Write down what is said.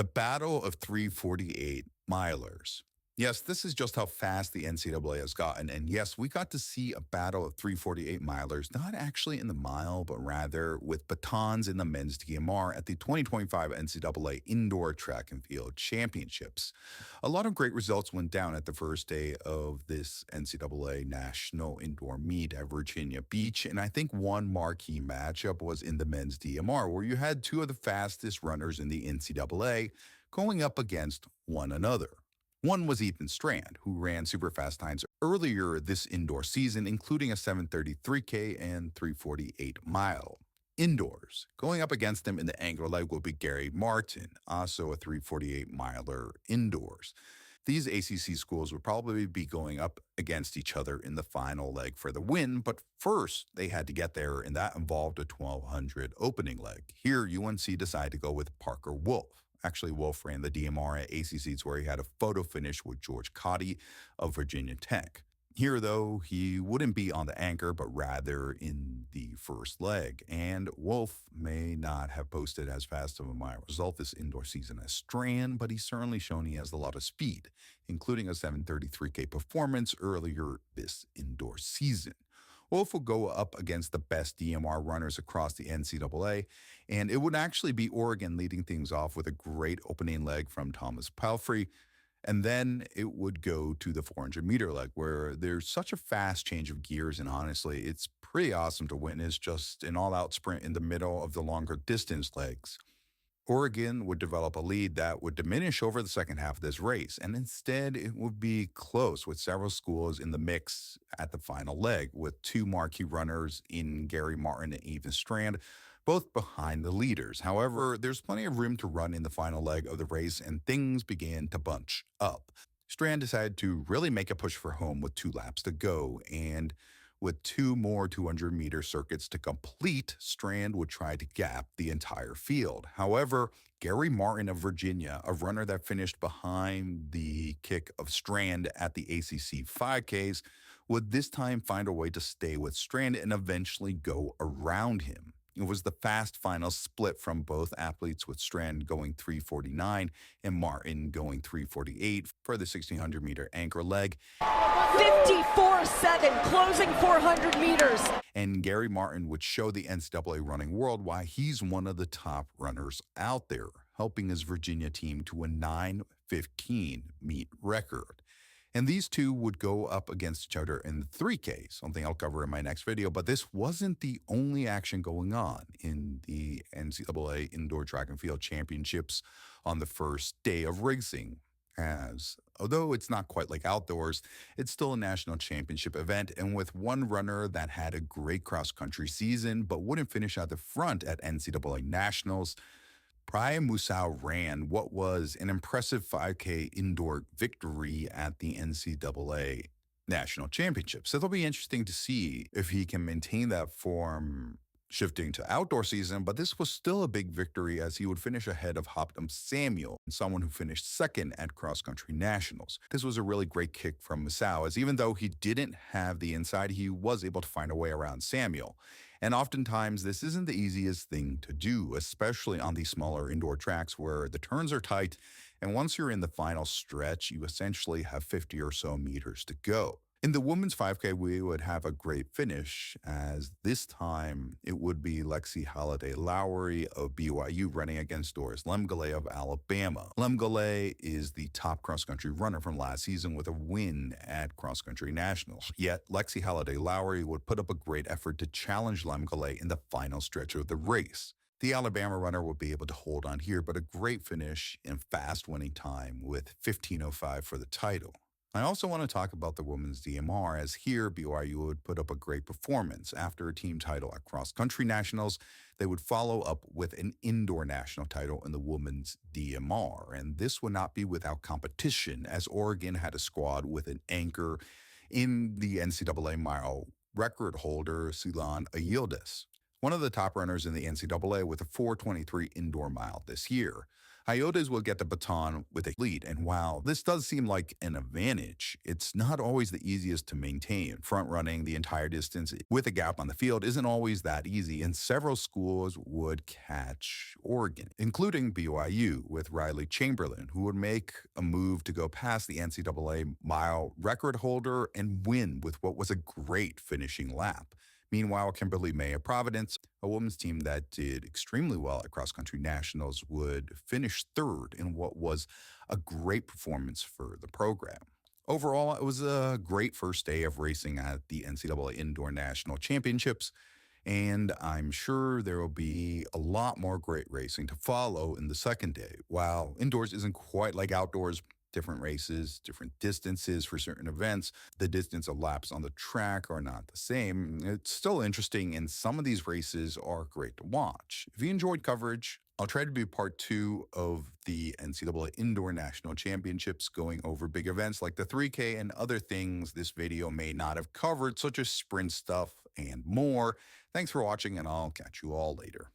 The Battle of 348 Milers. Yes, this is just how fast the NCAA has gotten. And yes, we got to see a battle of 348 milers, not actually in the mile, but rather with batons in the men's DMR at the 2025 NCAA Indoor Track and Field Championships. A lot of great results went down at the first day of this NCAA National Indoor Meet at Virginia Beach. And I think one marquee matchup was in the men's DMR, where you had two of the fastest runners in the NCAA going up against one another. One was Ethan Strand, who ran super fast times earlier this indoor season, including a 7:33K and 3:48 mile. Indoors, going up against him in the anchor leg will be Gary Martin, also a 3:48 miler indoors. These ACC schools would probably be going up against each other in the final leg for the win, but first they had to get there, and that involved a 1200 opening leg. Here, UNC decided to go with Parker Wolf. Actually, Wolf ran the DMR at ACC's where he had a photo finish with George Cotty of Virginia Tech. Here, though, he wouldn't be on the anchor, but rather in the first leg. And Wolf may not have posted as fast of a mile result this indoor season as Strand, but he's certainly shown he has a lot of speed, including a 7:33K performance earlier this indoor season. Wolf will go up against the best DMR runners across the NCAA, and it would actually be Oregon leading things off with a great opening leg from Thomas Palfrey. And then it would go to the 400-meter leg, where there's such a fast change of gears. And honestly, it's pretty awesome to witness just an all-out sprint in the middle of the longer distance legs. Oregon would develop a lead that would diminish over the second half of this race, and instead it would be close with several schools in the mix at the final leg, with two marquee runners in Gary Martin and Ethan Strand, both behind the leaders. However, there's plenty of room to run in the final leg of the race, and things began to bunch up. Strand decided to really make a push for home with 2 laps to go, and with 2 more 200-meter circuits to complete, Strand would try to gap the entire field. However, Gary Martin of Virginia, a runner that finished behind the kick of Strand at the ACC 5Ks, would this time find a way to stay with Strand and eventually go around him. It was the fast final split from both athletes, with Strand going 3:49 and Martin going 3:48 for the 1600-meter anchor leg. 54-7, closing 400 meters. And Gary Martin would show the NCAA running world why he's one of the top runners out there, helping his Virginia team to a 9:15 meet record. And these two would go up against each other in the 3K, something I'll cover in my next video. But this wasn't the only action going on in the NCAA Indoor Track and Field Championships on the first day of racing, as although it's not quite like outdoors, it's still a national championship event, and with one runner that had a great cross-country season but wouldn't finish at the front at NCAA Nationals, Brian Musau ran what was an impressive 5K indoor victory at the NCAA National Championships. So it'll be interesting to see if he can maintain that form shifting to outdoor season, but this was still a big victory as he would finish ahead of Hoptum Samuel, someone who finished second at Cross Country Nationals. This was a really great kick from Musau, as even though he didn't have the inside, he was able to find a way around Samuel. And oftentimes, this isn't the easiest thing to do, especially on these smaller indoor tracks where the turns are tight, and once you're in the final stretch, you essentially have 50 or so meters to go. In the women's 5K, we would have a great finish, as this time it would be Lexi Holiday Lowry of BYU running against Doris Lemgale of Alabama. Lemgale is the top cross-country runner from last season with a win at Cross Country Nationals. Yet, Lexi Holiday Lowry would put up a great effort to challenge Lemgale in the final stretch of the race. The Alabama runner would be able to hold on here, but a great finish and fast winning time with 15:05 for the title. I also want to talk about the women's DMR, as here BYU would put up a great performance. After a team title at Cross Country Nationals, they would follow up with an indoor national title in the women's DMR. And this would not be without competition, as Oregon had a squad with an anchor in the NCAA mile record holder, Silan Ayildiz. one of the top runners in the NCAA with a 4:23 indoor mile this year. Iotas will get the baton with a lead, and while this does seem like an advantage, it's not always the easiest to maintain. Front running the entire distance with a gap on the field isn't always that easy, and several schools would catch Oregon, including BYU with Riley Chamberlain, who would make a move to go past the NCAA mile record holder and win with what was a great finishing lap. Meanwhile, Kimberly May of Providence, a women's team that did extremely well at cross country nationals, would finish third in what was a great performance for the program. Overall, it was a great first day of racing at the NCAA Indoor National Championships, and I'm sure there will be a lot more great racing to follow in the second day. While indoors isn't quite like outdoors, different races, different distances for certain events, the distance of laps on the track are not the same. It's still interesting, and some of these races are great to watch. If you enjoyed coverage, I'll try to do part 2 of the NCAA Indoor National Championships, going over big events like the 3K and other things this video may not have covered, such as sprint stuff and more. Thanks for watching, and I'll catch you all later.